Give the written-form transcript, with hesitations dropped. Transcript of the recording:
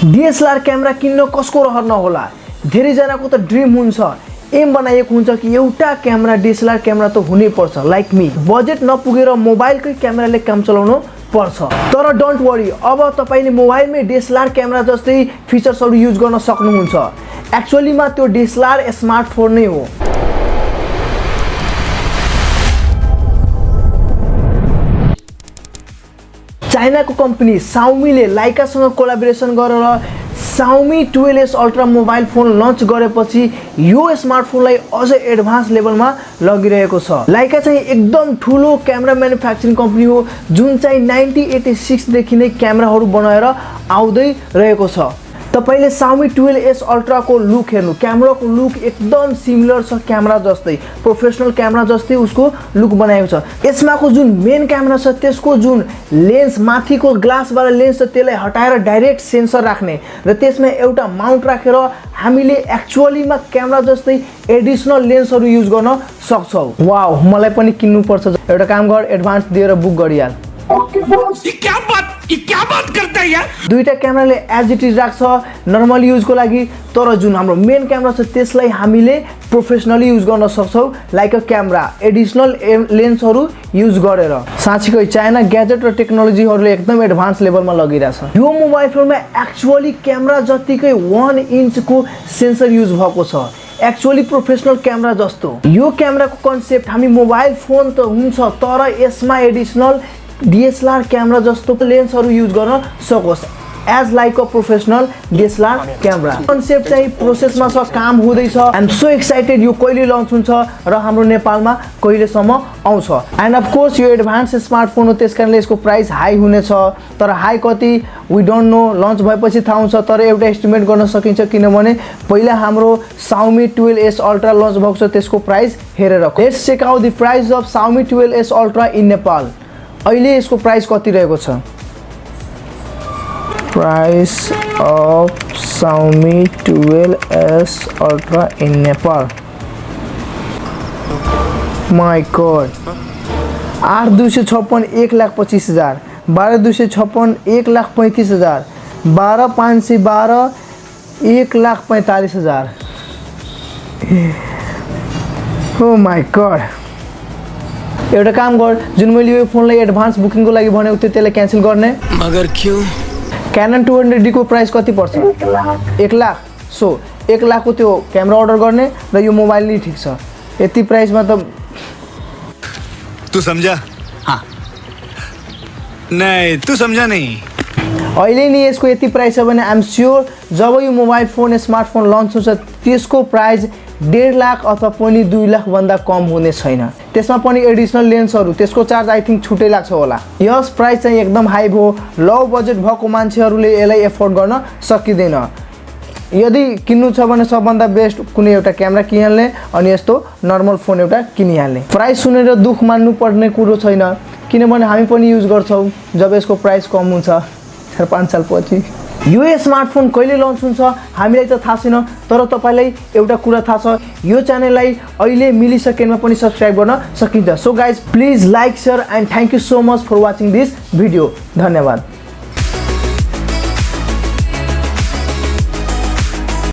DSLR camera किन्न कसको रहर नहोला। धेरैजनाको त ड्रिम हुन्छ, एम बनाएको हुन्छ कि एउटा क्यामेरा DSLR क्यामेरा त हुनै पर्छ। लाइक मी, बजेट नपुगेर मोबाइलकै क्यामेराले काम चलाउनु पर्छ। तर डोन्ट वरी, अब तपाईले मोबाइलमै DSLR क्यामेरा जस्तै फिचर्सहरु युज गर्न सक्नुहुन्छ। एक्चुअलीमा त्यो DSLR स्मार्टफोन नै हो। चाइनाको कम्पनी Xiaomi ले Leica सँग कोलाबोरेसन गरेर Xiaomi 12s ultra mobile phone launch गरेपछि यो स्मार्टफोनलाई अझ एडभान्स लेभलमा लगिरहेको छ। Leica चाहिँ एकदम ठूलो क्यामेरा म्यानुफ्याक्चरिङ कम्पनी हो जुन चाहिँ 1986 देखि नै क्यामेराहरु बनाएर आउँदै रहेको छ। तपाईले Xiaomi 12s अल्ट्रा को लुक हेर्नु, क्यामेराको लुक एकदम सिमिलर छ क्यामेरा जस्तै, प्रोफेसनल क्यामेरा जस्तै उसको लुक बनाएको छ। यसमाको जुन मेन क्यामेरा छ त्यसको जुन लेन्स माथिको ग्लासबाट लेन्स छ त्यसलाई हटाएर डाइरेक्ट सेन्सर राख्ने र त्यसमा एउटा माउन्ट राखेर हामीले एक्चुअलीमा क्यामेरा जस्तै एडिसनल लेन्सहरु युज गर्न सक्छौ। वाउ, मलाई पनि किन्नु पर्छ। एउटा काम गर, एडभान्स दिएर बुक गरिहाल। ये क्या बात करता है यार। दुईटा क्यामेराले एज इट इज राख्छ नर्मल युजको लागि, तर जुन हाम्रो मेन क्यामेरा छ त्यसलाई हामीले प्रोफेसनली युज गर्न सक्छौ। लाइक अ क्यामेरा एडिसनल लेन्सहरु युज गरेर। साँच्चै चाइना ग्याजेट र टेक्नोलोजीहरुले एकदम एडभान्स लेभलमा लगिरहेछ। यो मोबाइल फोनमा एक्चुअली क्यामेरा जतिकै 1 इन्चको सेन्सर युज भएको छ। एक्चुअली प्रोफेसनल क्यामेरा जस्तो यो क्यामेराको कन्सेप्ट हामी मोबाइल फोन त हुन्छ तर यसमा एडिसनल DSLR क्यामेरा जस्तो लेन्सहरु युज गर्न सकोस् as like a professional DSLR camera. Concept चाहिँ प्रोसेसमा छ, काम हुँदैछ। आई एम सो एक्साइटेड यो कहिले लन्च हुन्छ र हाम्रो नेपालमा कहिलेसम्म आउँछ। एन्ड अफ कोर्स यो एडभान्स स्मार्टफोन हो त्यसकारणले यसको प्राइस हाई हुनेछ, तर हाई कति वी डोन्ट नो, लन्च भएपछि थाहा हुन्छ। तर एउटा एस्टिमेट गर्न सकिन्छ किनभने पहिला हाम्रो Xiaomi 12s अल्ट्रा लन्च भएको छ त्यसको प्राइस हेरेर। Let's check out the price of Xiaomi 12s ultra in Nepal. अहिले यसको प्राइस कति रहेको छ? Price of Xiaomi 12s ultra in Nepal, my God, 8,256 1,25,000, 12,256 1,35,000, 12,512 1,45,000। Oh my God. एउटा काम गर, जुन मैले यो फोनलाई एडभान्स बुकिङको लागि भनेको थियो त्यसलाई क्यान्सल गर्ने। मगर क्यों? Canon 200D को प्राइस कति पर्छ? 1 लाख। सो 1 लाख को त्यो क्यामेरा अर्डर गर्ने र यो मोबाइल नि ठीक छ। यति प्राइसमा त तू समझा? हाँ नहीं, तू समझा नहीं। अहिले नि यसको यति प्राइस छ भने आई एम स्योर जब यो मोबाइल फोन स्मार्टफोन लन्च हुन्छ त्यसको प्राइस 1.5 लाख अथवा पनि 2 लाख भन्दा कम हुने छैन। त्यसमा पनि एडिसनल लेन्सहरु त्यसको चार्ज आई थिंक छुटै लाग्छ होला। यस प्राइस चाहिँ एकदम हाई भो। लो बजेट भएको मान्छेहरुले यसलाई एफोर्ड गर्न सकिदैन। यदि किन्नु छ भने सबभन्दा बेस्ट कुनै एउटा क्यामेरा किन्हाल्ने अनि यस्तो नर्मल फोन एउटा किनिहाल्ने। प्राइस सुनेर दुख मान्नु पर्ने कुरो छैन किनभने हामी पनि युज गर्छौं जब यसको प्राइस कम हुन्छ 4-5 साल पछि। यो स्मार्टफोन कहिले लन्च हुन्छ हामीलाई त थाहा छैन, तर तपाईलाई एउटा कुरा थाहा छ, यो च्यानललाई अहिले मिली सेकेन्डमा पनि सब्स्क्राइब गर्न सकिन्छ। So guys please like, share and thank you so much for watching this video. धन्यवाद।